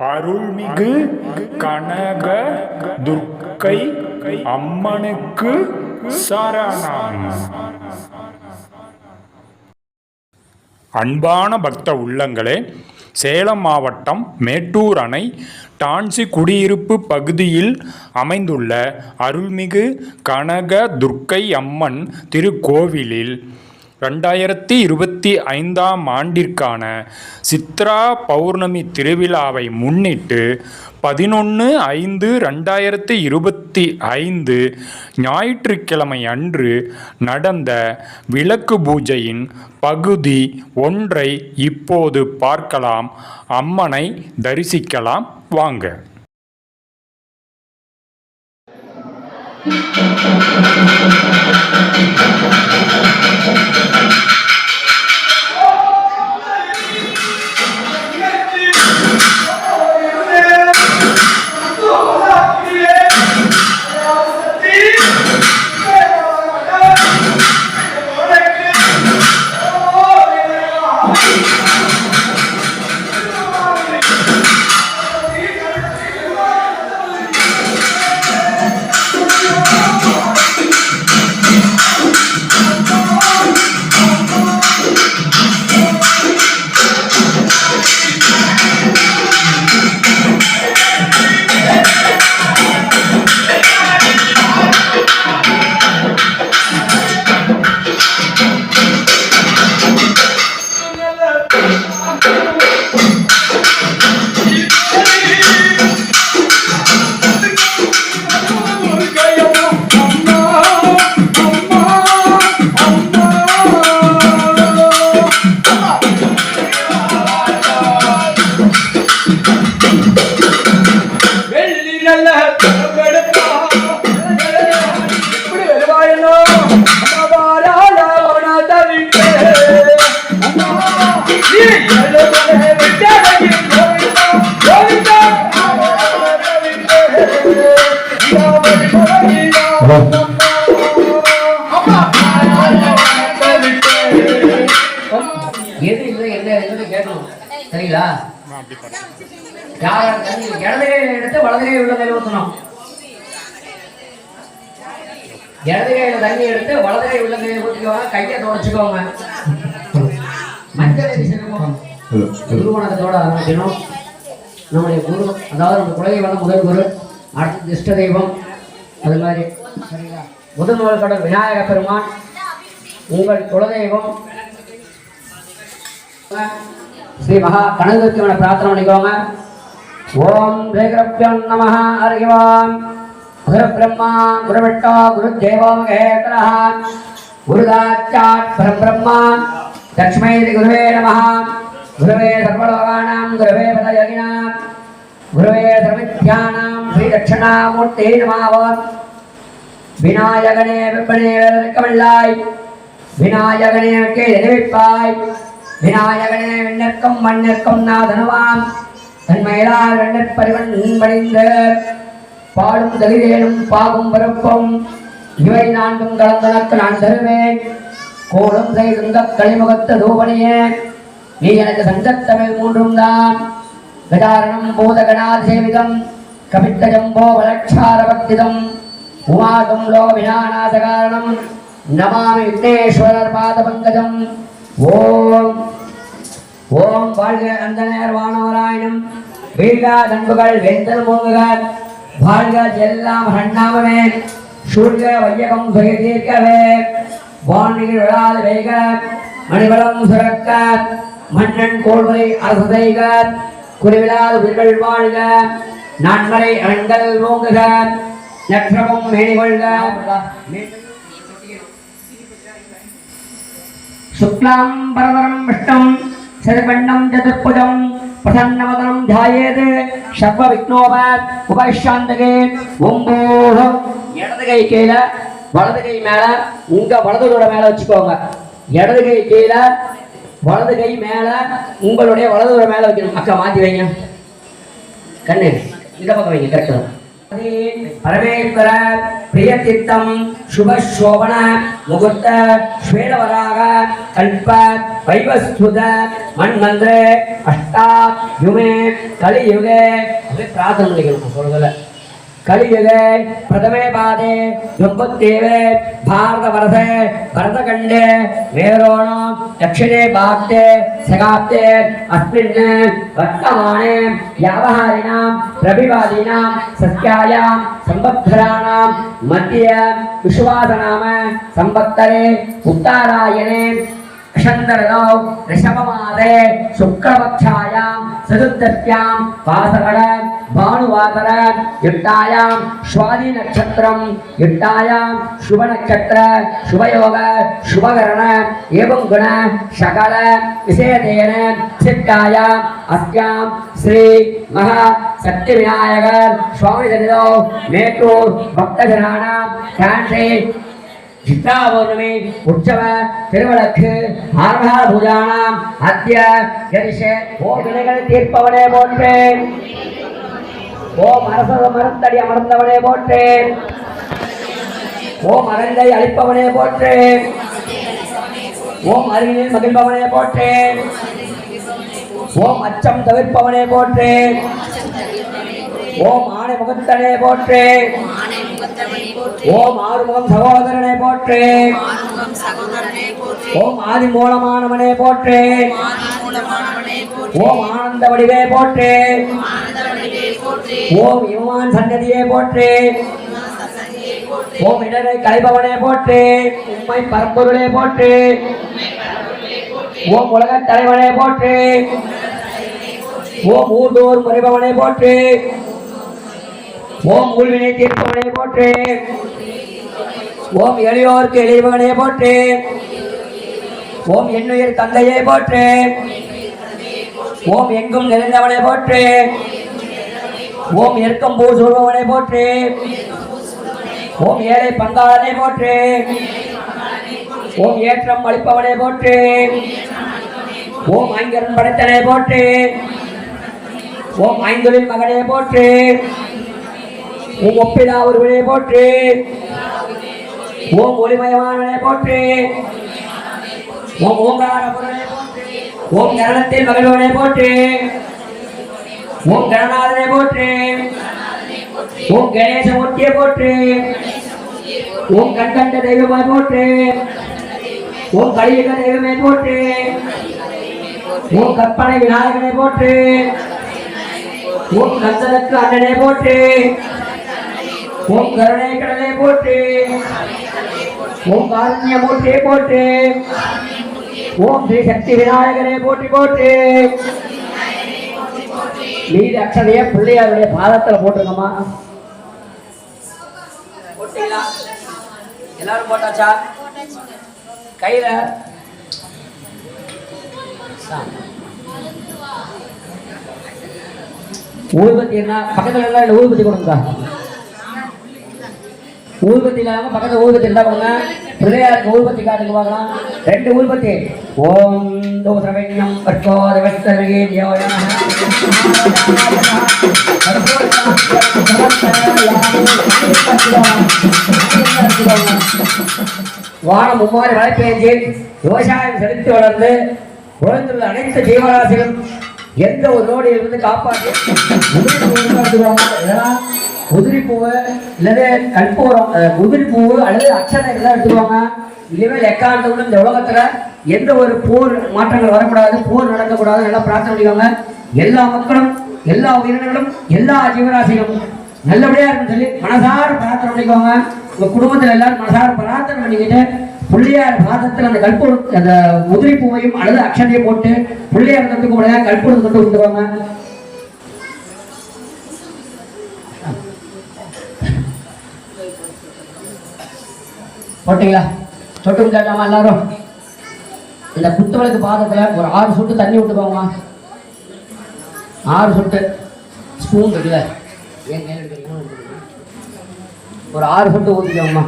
அருள்மிகு கனக துர்க்கை அம்மனுக்கு சரணம். அன்பான பக்த உள்ளங்களே, சேலம் மாவட்டம் மேட்டூர் அணை டான்சி குடியிருப்பு பகுதியில் அமைந்துள்ள அருள்மிகு கனக துர்க்கை அம்மன் திருக்கோவிலில் 2025 ஆண்டிற்கான சித்ரா பௌர்ணமி திருவிழாவை முன்னிட்டு 11/5/2025 ஞாயிற்றுக்கிழமை அன்று நடந்த விளக்கு பூஜையின் பகுதி 1 இப்போது பார்க்கலாம். அம்மனை தரிசிக்கலாம் வாங்க. சரிங்களா? இடது கையில எடுத்து வலது கை உள்ள கையில் ஊற்றணும். இடது கையில தண்ணி எடுத்து வலது கை உள்ள கையில் ஊற்றிக்கோங்க. கையை தொடச்சுக்கோங்க. மஞ்சள் குருவணக்கத்தோட ஆரம்பிக்கணும். நம்முடைய குரு, அதாவது நம்ம குலதெய்வம் முதல் குரு, அடுத்த இஷ்ட தெய்வம், அது மாதிரி சரிங்களா? முதல் கடல் விநாயக பெருமான் உங்கள் குலதெய்வம். ஸ்ரீ மகா கணபதிக்கு பிரார்த்தனை பண்ணிக்கோங்க. ஓம் ஸ்ரீகுருப்யம் நமः. ஹரி ஓம். குரு பிரம்மா குரு விட்டோ குரு தேவோ மகேஸ்வரः குருதாச்சாத் பரபிரம்மா லக்ஷ்மீ குருவே நமः. குருவே சர்வலோகானாம் குருவே பதயோகினாம் குருவே சர்வவித்யானாம் ஸ்ரீ தட்சிணாமூர்த்தி நமः. விநாயகனே விற்பனே வேதற்கவல்லாய், விநாயகனே நினைவிப்பாய், விநாயகனே விண்ணற்கும் மண்ணிற்கும் நாதனவாம் தன்மையிலார் வெண்ணற்பறிவன் பணிந்து பாடும் தகுதியேனும் பாகும் பிறப்பும் இவை நான்கும் கலந்தனக்கு நான் தருவேன். கோடும் செய்துங்க களிமுகத்த தூபணியே நீ எனக்கு சஞ்சத்தமிழ் மூன்றும் தான். கதாரணம் பூதகணாதிசேவிதம் கவித்த ஜம்போ வலட்சார பக்திதம் உமாகம் லோ விநாநாசகாரணம் நமாமி விக்னேஸ்வரர் பாத பங்கஜம். ஓம் ஓம் வாழ்க அந்தனர் வானவராயணம் வீழ்கா நண்புகள் வேந்தல் மூங்குகள் வாழ்க எல்லாம் ஹண்ணாமமே சூழ்க வையகம் சுயதீர்க்கவே வானில் விழாத வேக மணிவளம் சுரக்க மன்னன் கோள்வரை அரசு செய்க குறிவிழாத உயிர்கள் வாழ்க நான்மறை அண்கள் மூங்குக நற்றமும் மேனிகொள்க. சுக்லாம் பரதரம் விஷ்ணும் சர்வண்ணம் சதுர்புஜம் பிரசன்னவதனம் தியாயேத் சர்வ விக்னோபாத் உபசாந்தகே. ஓம்போஹ. இடது கை கீழே வலது கை மேல, உங்க வலதுகோட மேல வச்சுக்கோங்க. இடது கை கீழே வலது கை மேல, உங்களுடைய வலதுகோட மேல வைக்கணும். அக்கா மாத்தி வைங்க. கண்ணு இந்த பக்கம் வைங்க. கரெக்டா பரமேஸ்வர பிரியத்தித்தம் சுபசோபன முகூர்த்த ஸ்வேதவராக கல்ப வைவஸ்துத மன்மந்திர அஷ்டாயுமே கலியுகே பிரார்த்தனை பண்ணிக்கணும் சொல்றதுல कलियुगे प्रथमे पादे द्वम्बुत्तेवे भारतवर्षे भरतखण्डे मेरोण दक्षिणे भागे सगाब्दे अस्मिन् वर्तमाने व्यावहारिणां रविवादिनां सस्यायां संवत्सराणां मध्ये विश्वासनाम संवत्सरे उत्तरायणे शंदरदौ ऋषभमासे शुक्लपक्षायां चतुर्दश्यां वासवड भानुवासर युक्तायां स्वाति नक्षत्रं युक्तायां शुभ नक्षत्र शुभयोग शुभकरण एवं गुण सकल विशेषेण सिद्धायां अस्यां श्री महा सत्यविनायक स्वामी सन्निधौ मेटूर भक्तजनानां कांसे चित्तावरमे उत्सव तिरुवळक्कु आरहा पूजानां अद्य जरिषे ओ विनगल तीर्पवने बोट्टे ओ मरसद मरतडी अमर्ந்தவனே போற்றே ओ மரங்கை அளிப்பவனே போற்றே ओ மருகினில் மகிழ்பவனே போற்றே ओ அச்சம் தவிர்ப்பவனே போற்றே ओ மானை முகத்தனே போற்றே ஓம் ஆறுமுகம் சகோதரனே போற்றே ஓம் ஆதி மூலமானவனே போற்றே ஓம் ஆனந்த வடிவே போற்றே ஓம் இமான் சன்னதியே போற்றே ஓம் இடரை கலைபவனே போற்றே உம்மை பரம்பொருளே போற்றே ஓம் உலகத் தலைவனே போற்றே ஓம் ஊர்தோறும் வருபவனே போற்றே ஓம் ஊழ்வினை தீர்ப்பவனே போற்றே ஓம் எளியோர்க்கு எளியவனே போற்றே ஓம் என்னுயிர் தந்தையே போற்றே ஓம் எங்கும் நிறைந்தவனே போற்றே ஓம் எருக்கம் பூ சொல்பவனே போற்றே ஓம் ஏழை பங்காளனே போற்றே ஓம் ஏற்றம் அளிப்பவனே போற்றே ஓம் ஐங்கரன் படைத்தனே போற்றே ஓம் ஐந்தொழில் மகனே போற்றே ஓம் ஒப்பிலா ஒருவனே போற்றே ஓம் ஒளிமயமானவனே போற்றே ஓம் ஓங்கார பொருளே போற்றே ஓம் கரணத்தில் மகிழ்வனே போற்றே ஓம் கணநாதனே போற்றே ஓம் கணேசமூர்த்தியே போற்றே ஓம் கண்கண்ட தெய்வமாய் போற்றே ஓம் கலியுக தெய்வமே போற்றே ஓம் கற்பனை விநாயகனே போற்றே ஓம் நந்தனுக்கு அண்ணனே போற்றே ஓம் கருணை கடலே போற்றே ஓம் காருண்யமூர்த்தியே போற்றே ஓம் ஸ்ரீ சக்தி விநாயகரே போற்றி போற்றே மீதி அக்ஷதைய பிள்ளையாருடைய பாதத்துல போட்டுருக்கமா போட்டீங்களா எல்லாரும் போட்டாச்சா கையில ஊதுபத்தி என்ன பக்கத்துல எல்லாம் ஊதுபத்தி கொடுங்க ஊதுபத்தி இல்லாம பக்கத்துல ஊதுபத்தி இருந்தா கொடுங்க பிள்ளையாருக்கு ஊதுபத்தி காட்டுக்கு பார்க்கலாம் 2 ஊதுபத்தி ஓம் தோசரவையம் பட்டோதவஸ்தரகே தியோயன வானம் மும்மாறு மழை பெய்ஞ்சு விவசாயம் செலுத்தி வளர்ந்து குழந்தைகள் அனைத்து ஜீவராசிகளும் எந்த ஒரு நோடியில் இருந்து காப்பாற்றி உதிரிப்பூவு இல்லது கற்பூரம் உதிரிப்பூவு அல்லது அச்சனைகள் தான் எடுத்துக்குவாங்க. இனிமேல் எக்காரணத்துடன் இந்த உலகத்துல எந்த ஒரு போர் மாற்றங்கள் வரக்கூடாது, போர் நடக்கக்கூடாது, நல்லா பிரார்த்தனை பண்ணிக்கோங்க. எல்லா மக்களும் எல்லா உயிரினங்களும் எல்லா ஜீவராசிகளும் நல்லபடியா இருக்குன்னு சொல்லி மனசார பிரார்த்தனை பண்ணிக்கோங்க. உங்க குடும்பத்துல எல்லாரும் மனசார பிரார்த்தனை பண்ணிக்கிட்டு புள்ளியார் பாதத்தில் அந்த கற்பூரம் அந்த உதிரி பூவையும் அல்லது அக்ஷதையும் போட்டு புள்ளியார் தந்துக்கு முடியாது கற்பூரம் தொட்டு விட்டுவாங்க. போட்டீங்களா? தொட்டு விட்டாமா எல்லாரும்? இந்த குத்தவளுக்கு பாதத்துல ஒரு 6 சொட்டு தண்ணி விட்டுக்கோங்க. 6 சொட்டு ஸ்பூன் இருக்குல்ல, ஒரு 6 சொட்டு ஊற்றிக்கோங்கம்மா.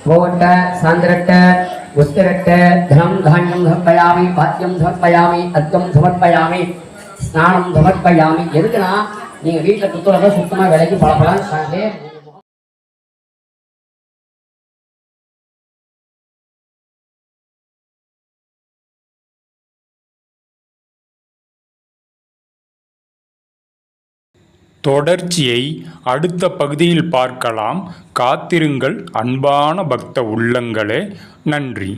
गोवट्ट सांद्रट्ट उत्तरट्ट धनं धान्यं समर्पयामि, वाद्यं समर्पयामि, अर्घ्यं समर्पयामि, स्नानं समर्पयामि. எதுக்குன்னா நீங்கள் வீட்டில் புத்தகத்தை சுத்தமாக விலைக்கு பழப்பலாம். தொடர்ச்சியை அடுத்த பகுதியில் பார்க்கலாம். காத்திருங்கள் அன்பான பக்த உள்ளங்களே. நன்றி.